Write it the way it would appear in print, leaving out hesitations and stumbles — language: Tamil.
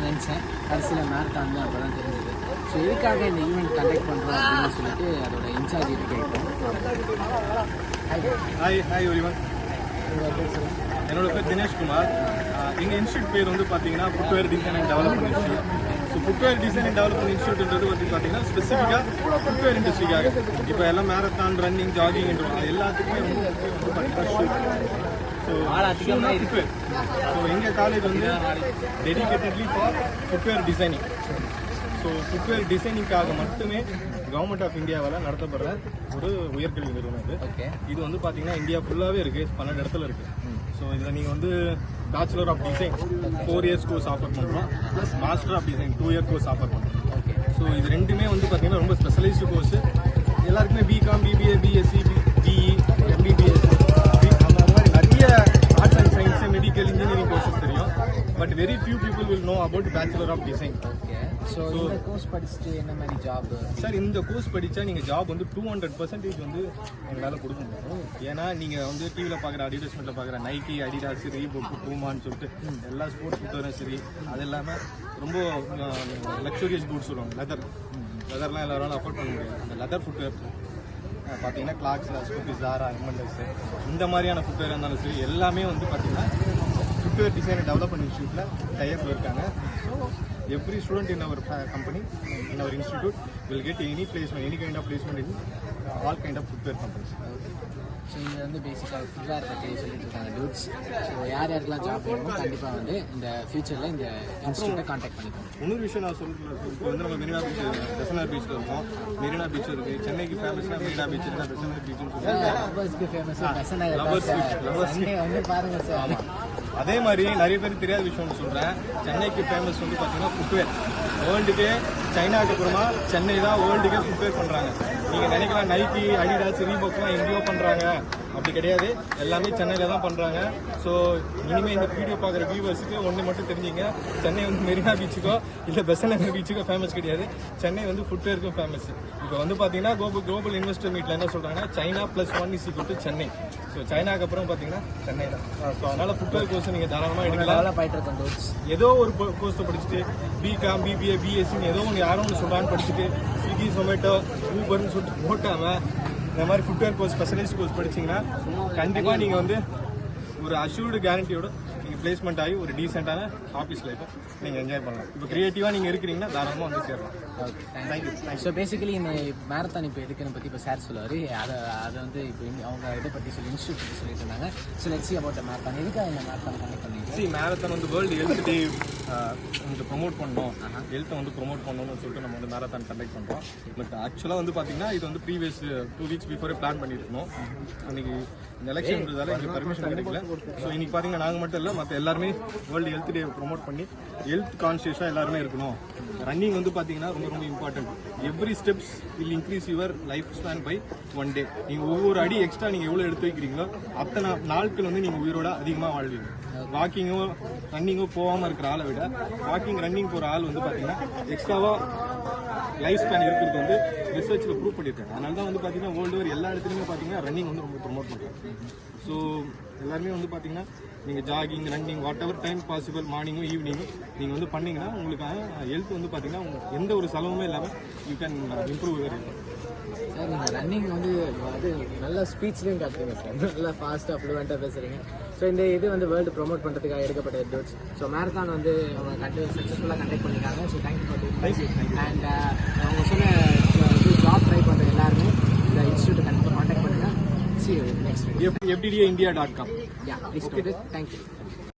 நான் நினச்சேன். கடைசியில் மேரத்தான் தான் அப்போ தான் தெரிஞ்சது. ஸோ எதுக்காக இந்த ஈவெண்ட் கண்டக்ட் பண்ணுறோம் அப்படின்னு சொல்லிட்டு அதோட இன்சார்ஜ் கிட்ட கேட்போம். Hi everyone. என்னோட பேர் தினேஷ்குமார். எங்கள் இன்ஸ்டியூட் பேர் வந்து பார்த்தீங்கன்னா footwear design and development institute. So footwear design and development இன்ஸ்டியூட்ன்றது வந்து பார்த்தீங்கன்னா ஸ்பெசிஃபிக்காக ஃபுட்வேர் இண்டஸ்ட்ரிக்காக. இப்போ எல்லாம் மேரத்தான், ரன்னிங், ஜாகிங் எல்லாத்துக்குமே வந்து ஸோ ஃபுட்வேர். ஸோ எங்கள் காலேஜ் வந்து dedicatedly for footwear designing. So footwear டிசைனிங்காக மட்டுமே கவர்மெண்ட் ஆஃப் இந்தியாவால் நடத்தப்படுற ஒரு உயர்கல்வி நிறுவனம் இது. இது வந்து பார்த்தீங்கன்னா இந்தியா ஃபுல்லாகவே இருக்குது, 12 இடத்துல இருக்குது. ஸோ இதில் நீங்கள் வந்து bachelor of design 4 years course offer பண்ணுறோம், plus master of design 2 year course offer பண்ணுறோம். ஸோ இது ரெண்டுமே வந்து பார்த்தீங்கன்னா ரொம்ப ஸ்பெஷலைஸ்டு கோர்ஸ். எல்லாருக்குமே BCom, BBA, BSc, BE, MBBS அந்த மாதிரி நிறைய arts and science, medical, engineering courses தெரியும். But very few people will know about bachelor of design. So இந்த கோர்ஸ் படிச்சுட்டு என்ன மாதிரி ஜாப் சார்? இந்த கோர்ஸ் படித்தா நீங்கள் ஜாப் வந்து 200% வந்து எங்களால் கொடுக்க முடியும். ஏன்னா நீங்கள் வந்து டிவியில் பார்க்குற, அட்வர்டைஸ்மெண்ட்டில் பார்க்குற நைக்கி, அடிடாஸ், ரீபோக், பூமான்னு சொல்லிட்டு எல்லா ஸ்போர்ட்ஸ் ஃபுட்வேரும் சரி, அது இல்லாமல் ரொம்ப லக்ஸூரியஸ் குட்ஸ் சொல்லுவாங்க. லெதர்லாம் எல்லாராலும் அஃபோர்ட் பண்ண முடியாது. அந்த லெதர் ஃபுட்வேர் பார்த்தீங்கன்னா கிளாக்ஸ், ஸ்கூட்டி, ஜாரா, எம்எல்எஸ் இந்த மாதிரியான ஃபுட்வேர் இருந்தாலும் சரி எல்லாமே வந்து பார்த்தீங்கன்னா ஃபுட்வேர் டிசைன் அண்ட் டெவலப்மெண்ட் இன்ஸ்டியூட்டில் டைப்பில் இருக்காங்க. So every student in our company, in our institute will get any placement, any kind of placement in all kind of footwear companies. So இது வந்து பேசிக்காக ஃபுட்வேர் பற்றி சொல்லிட்டு இருக்காங்க டூட்ஸ். ஸோ யாருக்கெல்லாம் ஜாப் வேணுமோ கண்டிப்பாக வந்து இந்த ஃபியூச்சரில் இந்த இன்ஸ்டியூட்டை கான்டாக்ட் பண்ணிக்கோங்க. இன்னொரு விஷயம் நான் சொல்கிறேன். இப்போ வந்து நம்ம மெரினா பீச், பெசனார் பீச்சில் இருக்கோம். மெரினா பீச் இருக்குது. சென்னைக்கு ஃபேமஸ்னா மெரினா பீச் இல்லை, பெசனார் பீச்சுன்னு சொல்லுவாங்க. லவர்ஸ்க்கு ஃபேமஸ் பெசனார் வந்து பாருங்கள் சார். ஆமாம், அதே மாதிரி நிறைய பேருக்கு தெரியாத விஷயம்னு சொல்கிறேன். சென்னைக்கு ஃபேமஸ் வந்து பார்த்தீங்கன்னா ஃபுட்வேர். வேர்ல்டுக்கே சைனாக்கு அப்புறமா சென்னை தான் வேர்ல்டுக்கே ஃபுட்வேர் பண்ணுறாங்க. நீங்கள் நினைக்கலாம் நைக்கி, அடிடாஸ், ரீபோக்லாம் எங்கேயோ பண்ணுறாங்க, அப்படி கிடையாது. எல்லாமே சென்னையில் தான் பண்ணுறாங்க. ஸோ இனிமேல் இந்த வீடியோ பார்க்குற வியூவர்ஸுக்கு ஒன்று மட்டும் தெரிஞ்சுங்க, சென்னை வந்து மெரினா பீச்சுக்கோ இல்லை பெசன்ட் பீச்சுக்கோ ஃபேமஸ் கிடையாது. சென்னை வந்து ஃபுட்வேருக்கும் ஃபேமஸ். இப்போ வந்து பார்த்தீங்கன்னா குளோபல் இன்வெஸ்டர் மீட்டில் என்ன சொல்கிறாங்கன்னா China +1 = சென்னை. ஸோ சைனாக்கு அப்புறம் பார்த்தீங்கன்னா சென்னை தான். ஸோ அதனால் ஃபுட்வேர் கோர்ஸ் நீங்கள் தாராளமாக எடுக்கலாம். ஏதோ ஒரு கோர்ஸை படிச்சுட்டு பிகாம், பிபிஏ, பிஎஸ்சின்னு ஏதோ ஒன்று யாரும் ஒன்று சொல்கிறான்னு படிச்சுட்டு ஸ்விக்கி, ஜொமேட்டோ, ஊபர்னு சொல்லிட்டு போட்டாமல் இந்த மாதிரி ஃபுட்வேர் கோர்ஸ், ஸ்பெஷலைஸ்ட் கோர்ஸ் படிச்சிங்கன்னா கண்டிப்பாக நீங்கள் வந்து ஒரு அஷ்யூர்டு கேரண்டியோட நீங்கள் பிளேஸ்மெண்ட் ஆகி ஒரு டீசெண்டான ஆஃபீஸ் லைஃப்பை நீங்கள் என்ஜாய் பண்ணலாம். இப்போ க்ரியேட்டிவாக நீங்கள் இருக்கிறீங்கன்னா தாராளமாக வந்து சேரலாம். தேங்க்யூ. ஸோ பேசிக்கலி இந்த மேரத்தான் இப்போ எதுக்குன்னு பற்றி இப்போ சார் சொல்லுவார். அதை வந்து இப்போ அவங்க இதை பற்றி இன்ஸ்டியூட் பற்றி சொல்லிட்டு இருந்தாங்க. So let's see about the marathon. எதுக்காக இந்த மேரத்தான் கனெக்ட் பண்ணீங்க? மேரத்தான் வந்து வேர்ல்டு ஹெல்த் டே கொஞ்சம் ப்ரொமோட் பண்ணோம், ஹெல்த்தை வந்து ப்ரொமோட் பண்ணணும்னு சொல்லிட்டு நம்ம வந்து மேரத்தான் கண்டக்ட் பண்ணுறோம். பட் ஆக்சுவலாக வந்து பார்த்தீங்கன்னா இது வந்து ப்ரீவியஸ் 2 வீக்ஸ் பிஃபோரே பிளான் பண்ணியிருக்கோம். இன்னைக்கு இந்த எலெக்ஷன்றதால எங்களுக்கு பர்மிஷன் கிடைக்கல. ஸோ இன்னைக்கு பார்த்தீங்கன்னா நாங்கள் மட்டும் இல்லை, மற்ற எல்லாருமே வேர்ல்டு ஹெல்த் டே ப்ரொமோட் பண்ணி ஹெல்த் கான்ஷியஸாக எல்லாருமே இருக்கணும். ரன்னிங் வந்து பார்த்தீங்கன்னா ரொம்ப ரொம்ப important. Every steps will increase your life span by 1 day. நீங்கள் ஒவ்வொரு அடி எக்ஸ்ட்ரா நீங்கள் எவ்வளோ எடுத்து வைக்கிறீங்களோ அத்தனை நாட்கள் வந்து நீங்கள் உயிரோட அதிகமாக வாழ்வீங்க. வாக்கிங்கோ ரன்னிங்கோ போகாமல் இருக்கிற ஆளை விட வாக்கிங், ரன்னிங் போகிற ஆள் வந்து பார்த்தீங்கன்னா எக்ஸ்ட்ராவாக லைஃப் ஸ்பேன் இருக்கிறது வந்து ரிசர்ச்சில் ப்ரூவ் பண்ணியிருக்காங்க. அதனால தான் வந்து பார்த்தீங்கன்னா வேர்ல்டு ஓவர் எல்லா இடத்துலையுமே பார்த்தீங்கன்னா ரன்னிங் வந்து ரொம்ப ப்ரொமோட் பண்ணுறாங்க. ஸோ எல்லாருமே வந்து பார்த்தீங்கன்னா நீங்கள் jogging, running, whatever time possible, மார்னிங்கோ ஈவினிங்கோ நீங்கள் வந்து பண்ணிங்கன்னா உங்களுக்கான ஹெல்த் வந்து பார்த்தீங்கன்னா எந்த ஒரு செலவுமே இல்லாமல் you can improve your health. Sir நீங்கள் ரன்னிங் வந்து அது நல்ல ஸ்பீச்லேயும் காட்டுறீங்க சார், நல்லா ஃபாஸ்ட்டாக ஃப்ளூவெண்ட்டாக பேசுகிறீங்க. ஸோ இந்த இது வந்து வேர்ல்டு ப்ரொமோட் பண்ணுறதுக்காக எடுக்கப்பட்ட டூட்ஸ். ஸோ மேரத்தான் வந்து அவங்க சக்ஸஸ்ஃபுல்லாக கண்டக்ட் பண்ணியிருக்காங்க. So thank you for to. And அவங்க சொன்ன ஜாப் ட்ரை பண்ணுற எல்லாருமே இந்த இன்ஸ்டியூட்டை கண்டிப்பாக கான்டாக்ட் பண்ணுங்கள். see you next week. fddaindia.com. Yeah, please do it. Thank you.